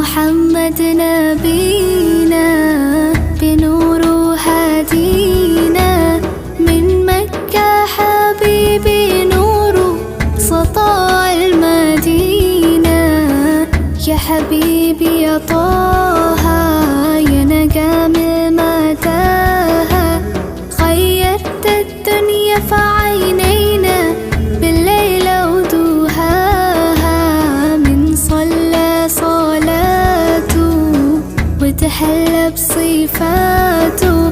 محمد نبينا بنور هادينا، من مكة حبيبي نور سطاع المدينة. يا حبيبي يا طه يا نجم مداها، غيرت الدنيا في عينينا بالليل ودوهاها. من صلى صلاته وتحلى بصفاته